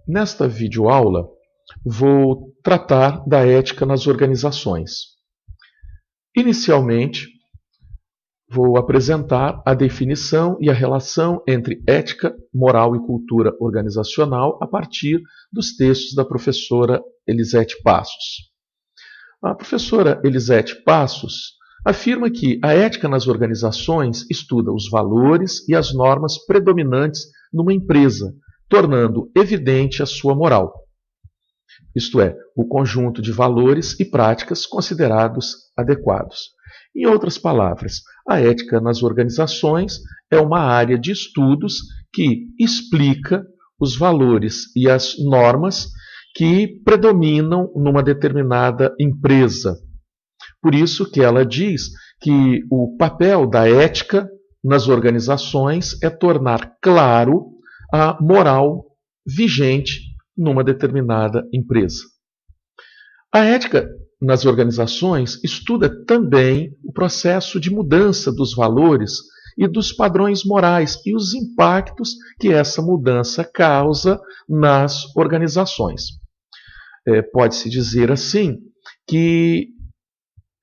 Nesta videoaula, vou tratar da ética nas organizações. Inicialmente, vou apresentar a definição e a relação entre ética, moral e cultura organizacional a partir dos textos da professora Elisete Passos. A professora Elisete Passos afirma que a ética nas organizações estuda os valores e as normas predominantes numa empresa, tornando evidente a sua moral. Isto é, o conjunto de valores e práticas considerados adequados. Em outras palavras, a ética nas organizações é uma área de estudos que explica os valores e as normas que predominam numa determinada empresa. Por isso que ela diz que o papel da ética nas organizações é tornar claro a moral vigente numa determinada empresa. A ética nas organizações estuda também o processo de mudança dos valores e dos padrões morais e os impactos que essa mudança causa nas organizações. Pode-se dizer assim que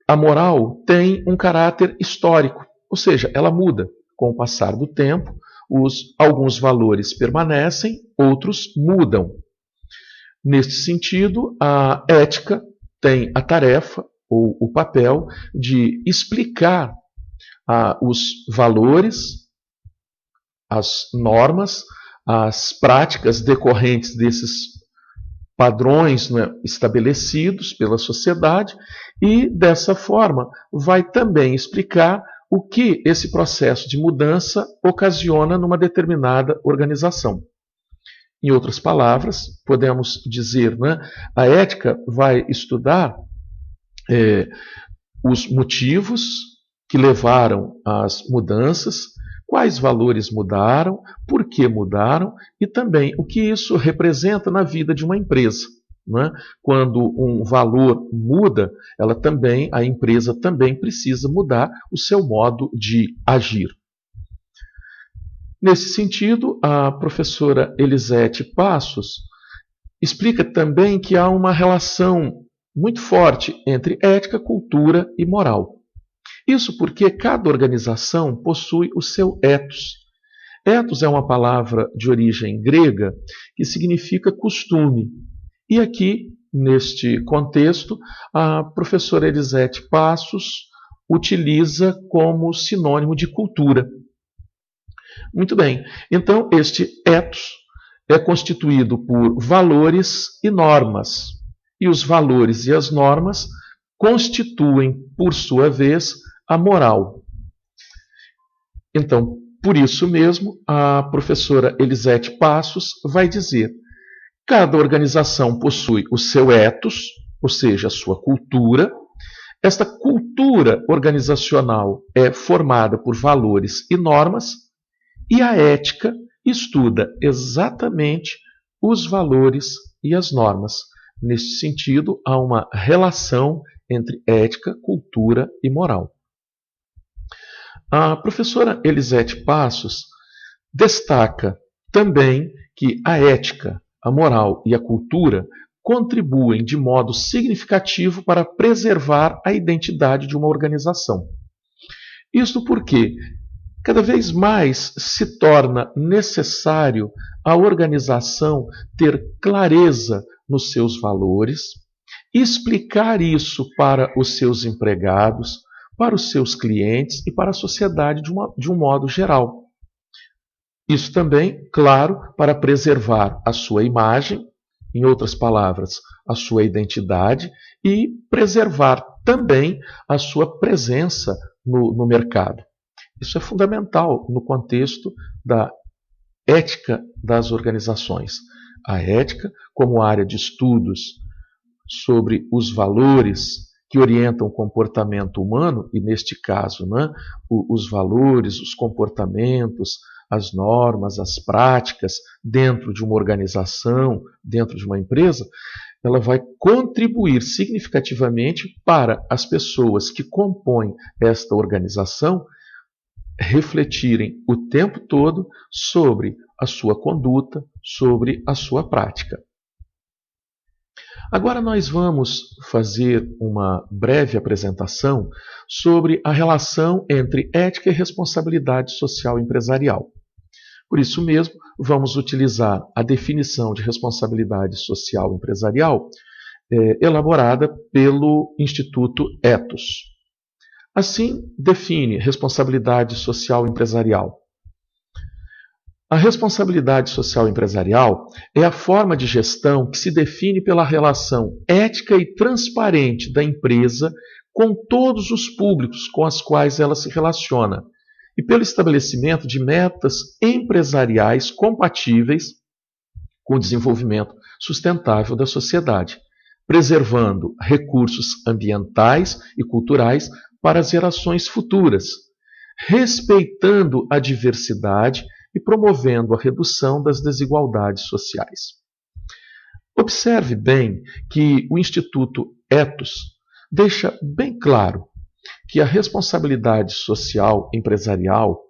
a moral tem um caráter histórico, ou seja, ela muda com o passar do tempo. Alguns valores permanecem, outros mudam. Neste sentido, a ética tem a tarefa ou o papel de explicar os valores, as normas, as práticas decorrentes desses padrões, né, estabelecidos pela sociedade e, dessa forma, vai também explicar o que esse processo de mudança ocasiona numa determinada organização. Em outras palavras, podemos dizer, né, a ética vai estudar os motivos que levaram às mudanças, quais valores mudaram, por que mudaram e também o que isso representa na vida de uma empresa. Né? Quando um valor muda, a empresa também precisa mudar o seu modo de agir. Nesse sentido, a professora Elisete Passos explica também que há uma relação muito forte entre ética, cultura e moral. Isso porque cada organização possui o seu ethos. Ethos é uma palavra de origem grega que significa costume. E aqui, neste contexto, a professora Elisete Passos utiliza como sinônimo de cultura. Muito bem, então este ethos é constituído por valores e normas. E os valores e as normas constituem, por sua vez, a moral. Então, por isso mesmo, a professora Elisete Passos vai dizer: cada organização possui o seu ethos, ou seja, a sua cultura. Esta cultura organizacional é formada por valores e normas, e a ética estuda exatamente os valores e as normas. Neste sentido, há uma relação entre ética, cultura e moral. A professora Elisete Passos destaca também que a ética, a moral e a cultura contribuem de modo significativo para preservar a identidade de uma organização. Isto porque cada vez mais se torna necessário a organização ter clareza nos seus valores, explicar isso para os seus empregados, para os seus clientes e para a sociedade de um modo geral. Isso também, claro, para preservar a sua imagem, em outras palavras, a sua identidade, e preservar também a sua presença no mercado. Isso é fundamental no contexto da ética das organizações. A ética, como área de estudos sobre os valores que orientam o comportamento humano, e neste caso, né, os valores, os comportamentos, as normas, as práticas dentro de uma organização, dentro de uma empresa, ela vai contribuir significativamente para as pessoas que compõem esta organização refletirem o tempo todo sobre a sua conduta, sobre a sua prática. Agora nós vamos fazer uma breve apresentação sobre a relação entre ética e responsabilidade social empresarial. Por isso mesmo, vamos utilizar a definição de responsabilidade social empresarial elaborada pelo Instituto Ethos. Assim, define responsabilidade social empresarial. A responsabilidade social empresarial é a forma de gestão que se define pela relação ética e transparente da empresa com todos os públicos com os quais ela se relaciona e pelo estabelecimento de metas empresariais compatíveis com o desenvolvimento sustentável da sociedade, preservando recursos ambientais e culturais para as gerações futuras, respeitando a diversidade e promovendo a redução das desigualdades sociais. Observe bem que o Instituto Ethos deixa bem claro que a responsabilidade social empresarial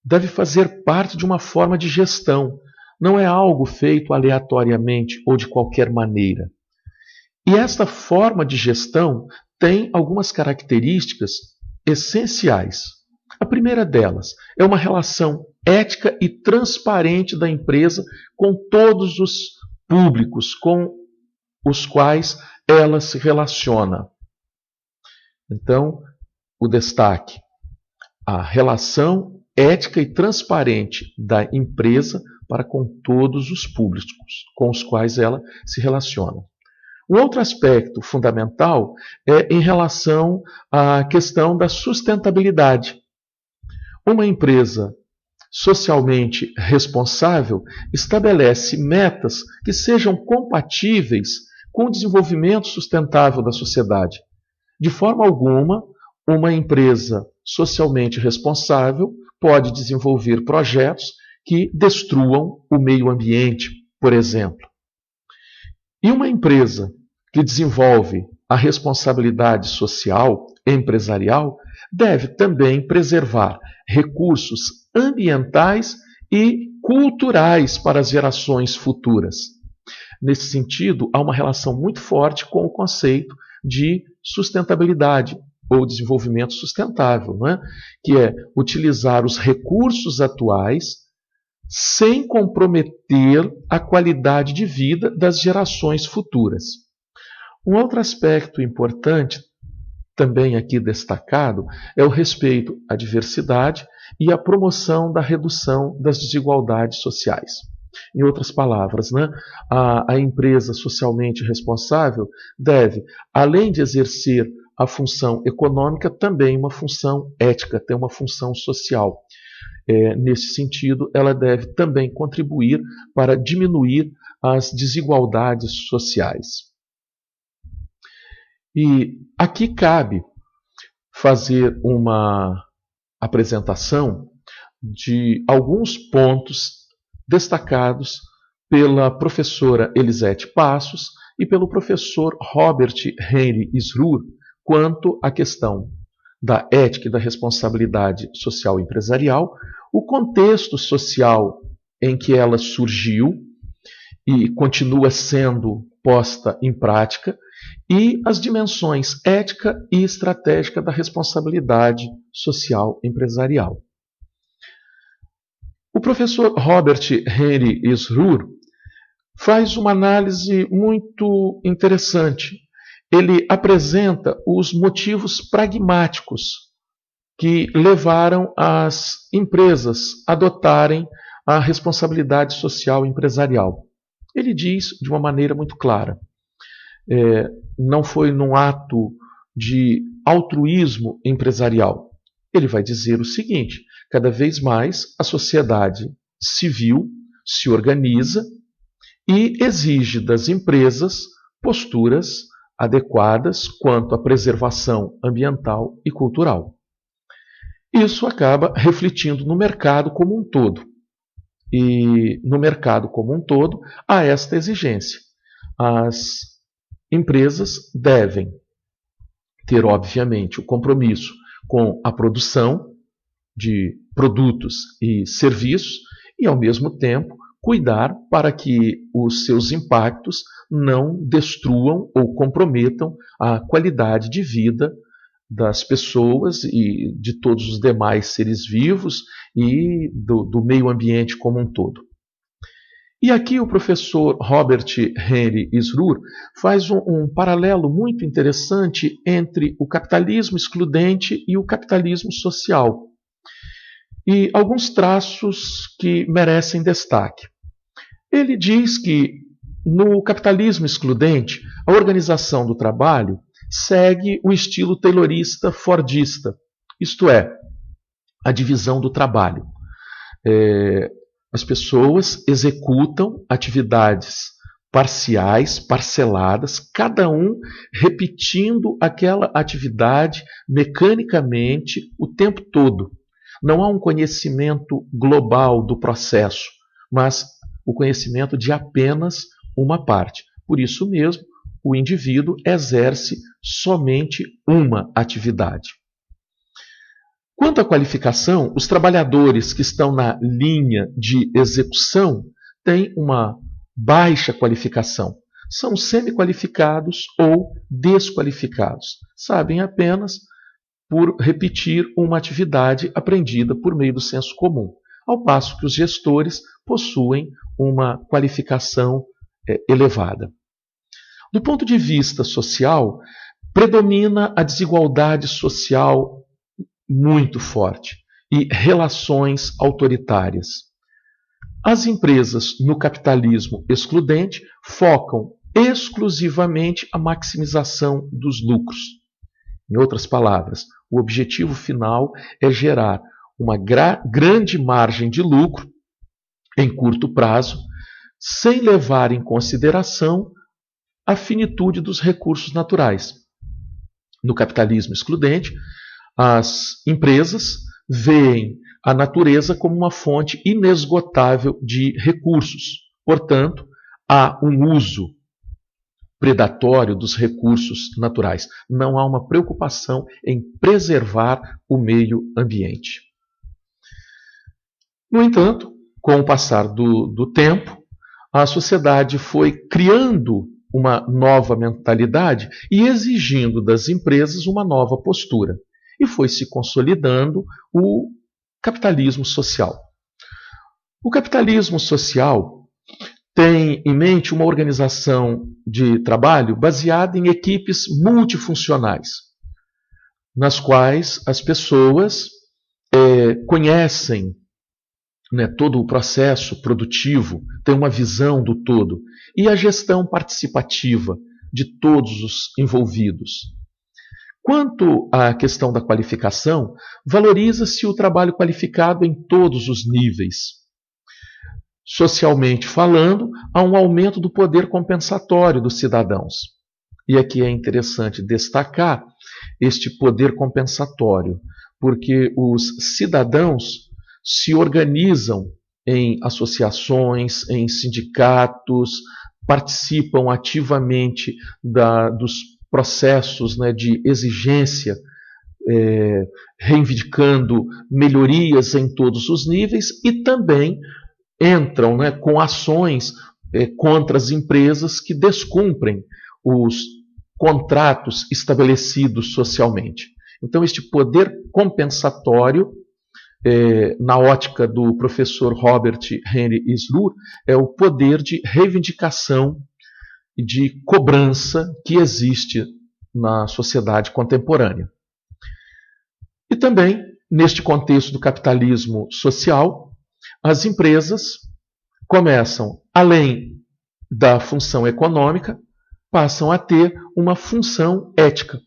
deve fazer parte de uma forma de gestão, não é algo feito aleatoriamente ou de qualquer maneira. E esta forma de gestão tem algumas características essenciais. A primeira delas é uma relação ética e transparente da empresa com todos os públicos com os quais ela se relaciona. Então, o destaque: a relação ética e transparente da empresa para com todos os públicos com os quais ela se relaciona. Um outro aspecto fundamental é em relação à questão da sustentabilidade. Uma empresa socialmente responsável estabelece metas que sejam compatíveis com o desenvolvimento sustentável da sociedade. De forma alguma, uma empresa socialmente responsável pode desenvolver projetos que destruam o meio ambiente, por exemplo. E uma empresa que desenvolve a responsabilidade social empresarial deve também preservar recursos ambientais e culturais para as gerações futuras. Nesse sentido, há uma relação muito forte com o conceito de sustentabilidade ou desenvolvimento sustentável, né? Que é utilizar os recursos atuais sem comprometer a qualidade de vida das gerações futuras. Um outro aspecto importante, também aqui destacado, é o respeito à diversidade e a promoção da redução das desigualdades sociais. Em outras palavras, né, a empresa socialmente responsável deve, além de exercer a função econômica, também uma função ética, ter uma função social. Nesse sentido, ela deve também contribuir para diminuir as desigualdades sociais. E aqui cabe fazer uma apresentação de alguns pontos destacados pela professora Elisete Passos e pelo professor Robert Henry Sroor quanto à questão da ética e da responsabilidade social empresarial, o contexto social em que ela surgiu e continua sendo posta em prática, e as dimensões ética e estratégica da responsabilidade social empresarial. O professor Robert Henry Sroor faz uma análise muito interessante. Ele apresenta os motivos pragmáticos que levaram as empresas a adotarem a responsabilidade social empresarial. Ele diz de uma maneira muito clara: não foi num ato de altruísmo empresarial. Ele vai dizer o seguinte: cada vez mais a sociedade civil se organiza e exige das empresas posturas adequadas quanto à preservação ambiental e cultural. Isso acaba refletindo no mercado como um todo. E no mercado como um todo há esta exigência. As empresas devem ter, obviamente, o compromisso com a produção de produtos e serviços e, ao mesmo tempo, cuidar para que os seus impactos não destruam ou comprometam a qualidade de vida das pessoas e de todos os demais seres vivos e do meio ambiente como um todo. E aqui o professor Robert Henry Isrur faz um paralelo muito interessante entre o capitalismo excludente e o capitalismo social. E alguns traços que merecem destaque. Ele diz que no capitalismo excludente, a organização do trabalho segue o estilo taylorista fordista, isto é, a divisão do trabalho. As pessoas executam atividades parciais, parceladas, cada um repetindo aquela atividade mecanicamente o tempo todo. Não há um conhecimento global do processo, mas o conhecimento de apenas uma parte. Por isso mesmo, o indivíduo exerce somente uma atividade. Quanto à qualificação, os trabalhadores que estão na linha de execução têm uma baixa qualificação. São semi-qualificados ou desqualificados. Sabem apenas por repetir uma atividade aprendida por meio do senso comum, ao passo que os gestores possuem uma qualificação elevada. Do ponto de vista social, predomina a desigualdade social muito forte e relações autoritárias. As empresas no capitalismo excludente focam exclusivamente a maximização dos lucros. Em outras palavras, o objetivo final é gerar uma grande margem de lucro em curto prazo, sem levar em consideração a finitude dos recursos naturais. No capitalismo excludente, as empresas veem a natureza como uma fonte inesgotável de recursos. Portanto, há um uso predatório dos recursos naturais. Não há uma preocupação em preservar o meio ambiente. No entanto, com o passar do tempo, a sociedade foi criando uma nova mentalidade e exigindo das empresas uma nova postura. E foi se consolidando o capitalismo social. O capitalismo social tem em mente uma organização de trabalho baseada em equipes multifuncionais, nas quais as pessoas conhecem todo o processo produtivo, têm uma visão do todo, e a gestão participativa de todos os envolvidos. Quanto à questão da qualificação, valoriza-se o trabalho qualificado em todos os níveis. Socialmente falando, há um aumento do poder compensatório dos cidadãos. E aqui é interessante destacar este poder compensatório, porque os cidadãos se organizam em associações, em sindicatos, participam ativamente dos processos de exigência, reivindicando melhorias em todos os níveis e também entram com ações contra as empresas que descumprem os contratos estabelecidos socialmente. Então, este poder compensatório, na ótica do professor Robert Henry Isrur, é o poder de reivindicação e de cobrança que existe na sociedade contemporânea. E também, neste contexto do capitalismo social, as empresas começam, além da função econômica, passam a ter uma função ética.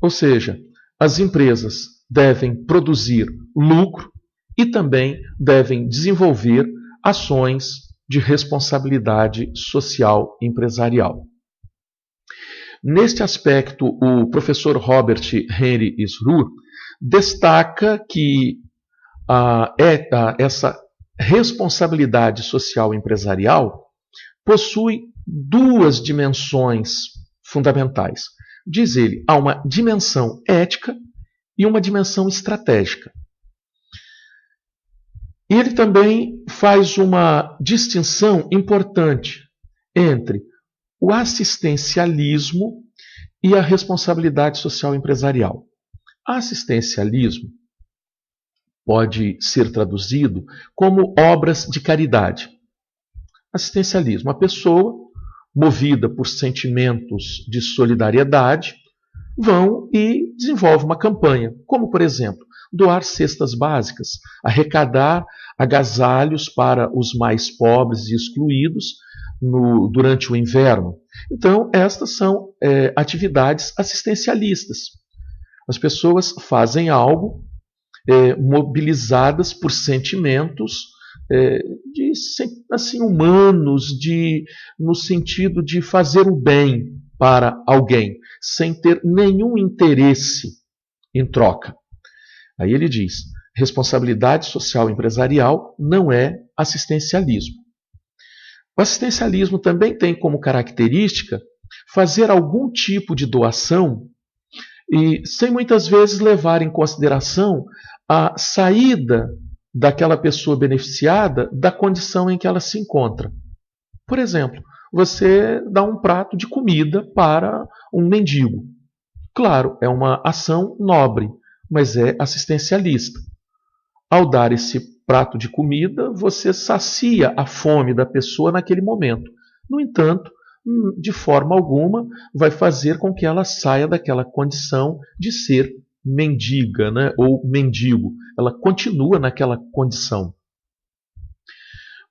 Ou seja, as empresas devem produzir lucro e também devem desenvolver ações de responsabilidade social empresarial. Neste aspecto, o professor Robert Henry Isrur destaca que essa responsabilidade social empresarial possui duas dimensões fundamentais. Diz ele, há uma dimensão ética e uma dimensão estratégica. E ele também faz uma distinção importante entre o assistencialismo e a responsabilidade social empresarial. Assistencialismo pode ser traduzido como obras de caridade. Assistencialismo, a pessoa, movida por sentimentos de solidariedade, vão e desenvolve uma campanha, como, por exemplo, doar cestas básicas, arrecadar agasalhos para os mais pobres e excluídos durante o inverno. Então, estas são atividades assistencialistas. As pessoas fazem algo mobilizadas por sentimentos assim, humanos, no sentido de fazer o bem para alguém, sem ter nenhum interesse em troca. Aí ele diz, responsabilidade social empresarial não é assistencialismo. O assistencialismo também tem como característica fazer algum tipo de doação e sem muitas vezes levar em consideração a saída daquela pessoa beneficiada da condição em que ela se encontra. Por exemplo, você dá um prato de comida para um mendigo. Claro, é uma ação nobre, mas é assistencialista. Ao dar esse prato de comida, você sacia a fome da pessoa naquele momento. No entanto, de forma alguma, vai fazer com que ela saia daquela condição de ser mendiga, né, ou mendigo. Ela continua naquela condição.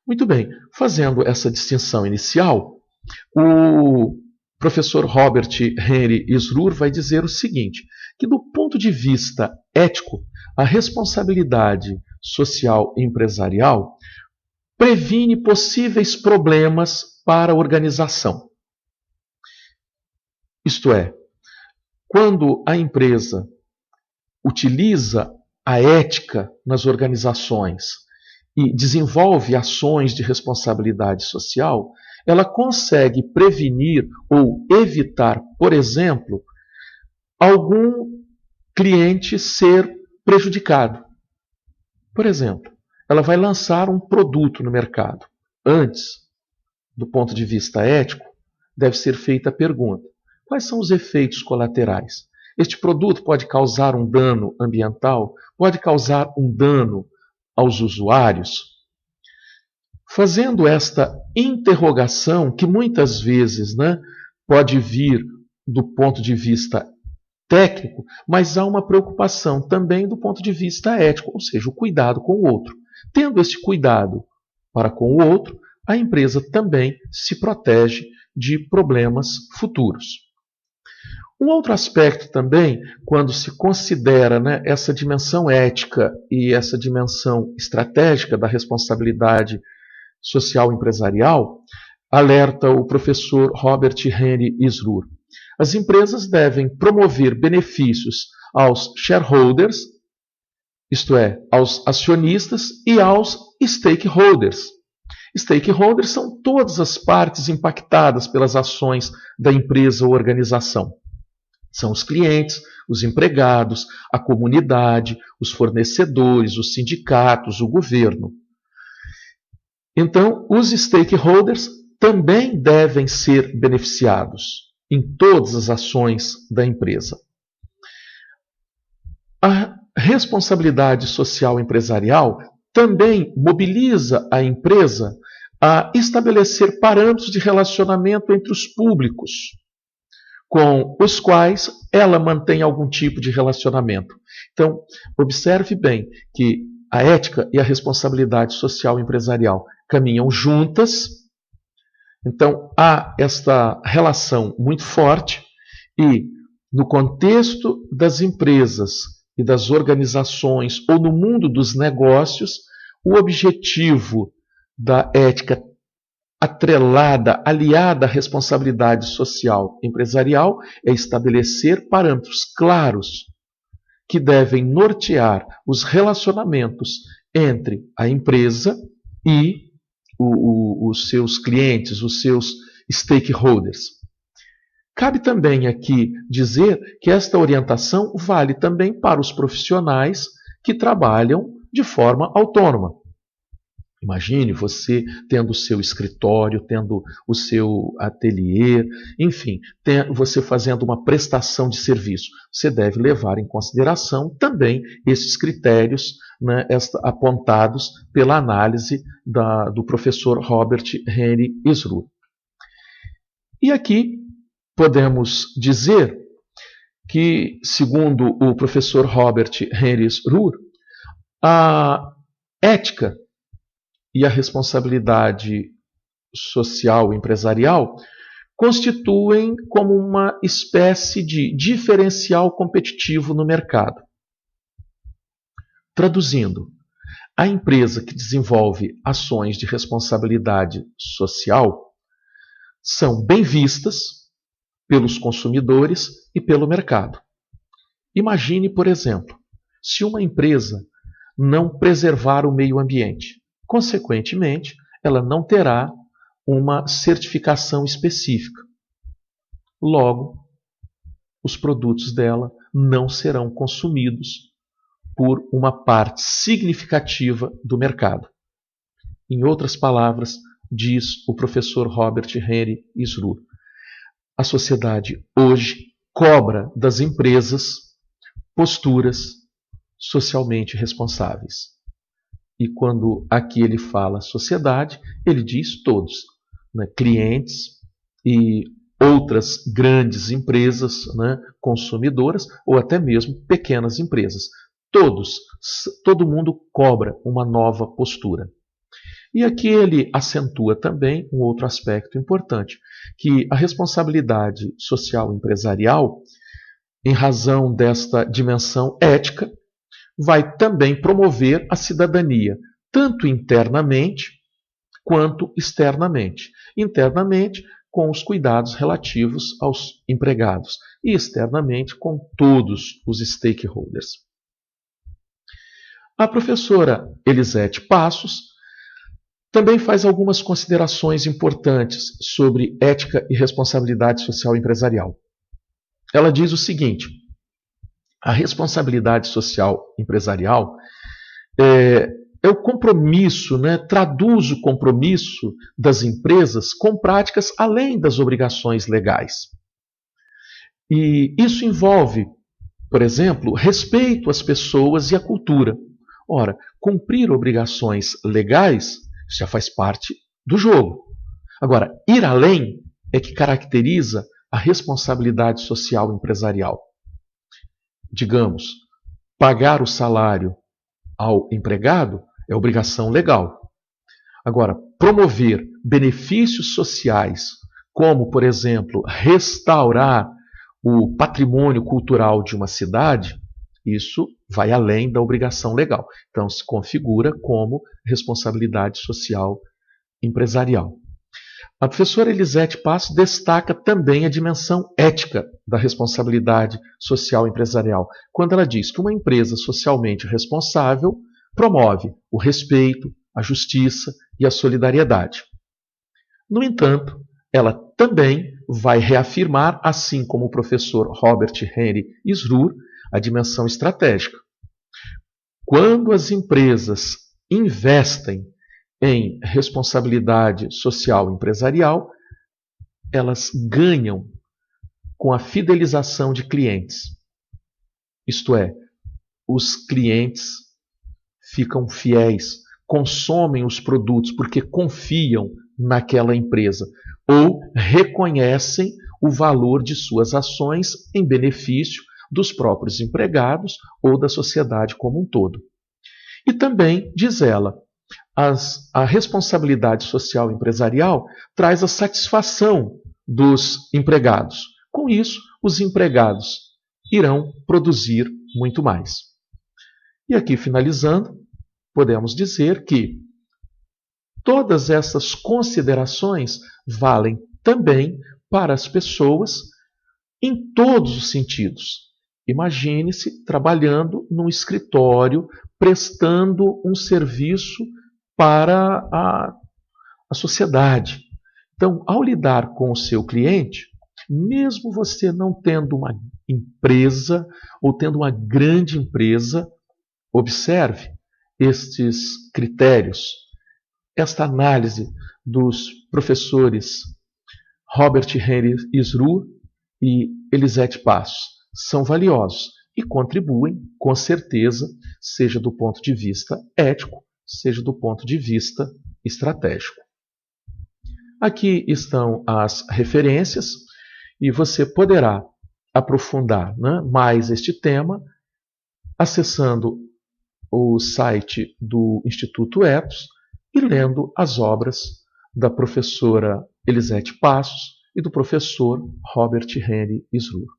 Muito bem, fazendo essa distinção inicial, o professor Robert Henry Isrur vai dizer o seguinte, que do ponto de vista ético, a responsabilidade social e empresarial previne possíveis problemas para a organização. Isto é, quando a empresa utiliza a ética nas organizações e desenvolve ações de responsabilidade social, ela consegue prevenir ou evitar, por exemplo, algum cliente ser prejudicado. Por exemplo, ela vai lançar um produto no mercado. Antes, do ponto de vista ético, deve ser feita a pergunta: quais são os efeitos colaterais? Este produto pode causar um dano ambiental? Pode causar um dano aos usuários? Fazendo esta interrogação, que muitas vezes pode vir do ponto de vista técnico, mas há uma preocupação também do ponto de vista ético, ou seja, o cuidado com o outro. Tendo esse cuidado para com o outro, a empresa também se protege de problemas futuros. Um outro aspecto também, quando se considera essa dimensão ética e essa dimensão estratégica da responsabilidade social empresarial, alerta o professor Robert Henry Isrur. As empresas devem promover benefícios aos shareholders, isto é, aos acionistas e aos stakeholders. Stakeholders são todas as partes impactadas pelas ações da empresa ou organização. São os clientes, os empregados, a comunidade, os fornecedores, os sindicatos, o governo. Então, os stakeholders também devem ser beneficiados em todas as ações da empresa. A responsabilidade social empresarial também mobiliza a empresa a estabelecer parâmetros de relacionamento entre os públicos, com os quais ela mantém algum tipo de relacionamento. Então, observe bem que a ética e a responsabilidade social empresarial caminham juntas. Então, há esta relação muito forte e, no contexto das empresas e das organizações ou no mundo dos negócios, o objetivo da ética atrelada, aliada à responsabilidade social empresarial é estabelecer parâmetros claros que devem nortear os relacionamentos entre a empresa e os seus clientes, os seus stakeholders. Cabe também aqui dizer que esta orientação vale também para os profissionais que trabalham de forma autônoma. Imagine você tendo o seu escritório, tendo o seu ateliê, enfim, você fazendo uma prestação de serviço. Você deve levar em consideração também esses critérios, né, apontados pela análise do professor Robert Henry Isrur. E aqui podemos dizer que, segundo o professor Robert Henry Isrur, a ética e a responsabilidade social empresarial constituem como uma espécie de diferencial competitivo no mercado. Traduzindo, a empresa que desenvolve ações de responsabilidade social são bem vistas pelos consumidores e pelo mercado. Imagine, por exemplo, se uma empresa não preservar o meio ambiente. Consequentemente, ela não terá uma certificação específica. Logo, os produtos dela não serão consumidos por uma parte significativa do mercado. Em outras palavras, diz o professor Robert Henry Isrur, a sociedade hoje cobra das empresas posturas socialmente responsáveis. E quando aqui ele fala sociedade, ele diz todos, né, clientes e outras grandes empresas, né, consumidoras ou até mesmo pequenas empresas. Todo mundo cobra uma nova postura. E aqui ele acentua também um outro aspecto importante, que a responsabilidade social empresarial, em razão desta dimensão ética, vai também promover a cidadania, tanto internamente quanto externamente. Internamente, com os cuidados relativos aos empregados, e externamente, com todos os stakeholders. A professora Elisete Passos também faz algumas considerações importantes sobre ética e responsabilidade social empresarial. Ela diz o seguinte: a responsabilidade social empresarial é o compromisso, né, traduz o compromisso das empresas com práticas além das obrigações legais. E isso envolve, por exemplo, respeito às pessoas e à cultura. Ora, cumprir obrigações legais já faz parte do jogo. Agora, ir além é que caracteriza a responsabilidade social empresarial. Digamos, pagar o salário ao empregado é obrigação legal. Agora, promover benefícios sociais, como, por exemplo, restaurar o patrimônio cultural de uma cidade, isso vai além da obrigação legal. Então, se configura como responsabilidade social empresarial. A professora Elisete Passos destaca também a dimensão ética da responsabilidade social empresarial, quando ela diz que uma empresa socialmente responsável promove o respeito, a justiça e a solidariedade. No entanto, ela também vai reafirmar, assim como o professor Robert Henry Isrur, a dimensão estratégica. Quando as empresas investem em responsabilidade social empresarial, elas ganham com a fidelização de clientes. Isto é, os clientes ficam fiéis, consomem os produtos porque confiam naquela empresa ou reconhecem o valor de suas ações em benefício dos próprios empregados ou da sociedade como um todo. E também, diz ela, a responsabilidade social empresarial traz a satisfação dos empregados. Com isso, os empregados irão produzir muito mais. E aqui, finalizando, podemos dizer que todas essas considerações valem também para as pessoas em todos os sentidos. Imagine-se trabalhando num escritório, prestando um serviço para a sociedade. Então, ao lidar com o seu cliente, mesmo você não tendo uma empresa ou tendo uma grande empresa, observe estes critérios. esta análise dos professores Robert Henry Isru e Elisete Passos são valiosos e contribuem, com certeza, seja do ponto de vista ético, seja do ponto de vista estratégico. Aqui estão as referências e você poderá aprofundar, né, mais este tema acessando o site do Instituto Ethos e lendo as obras da professora Elisete Passos e do professor Robert Henry Isru.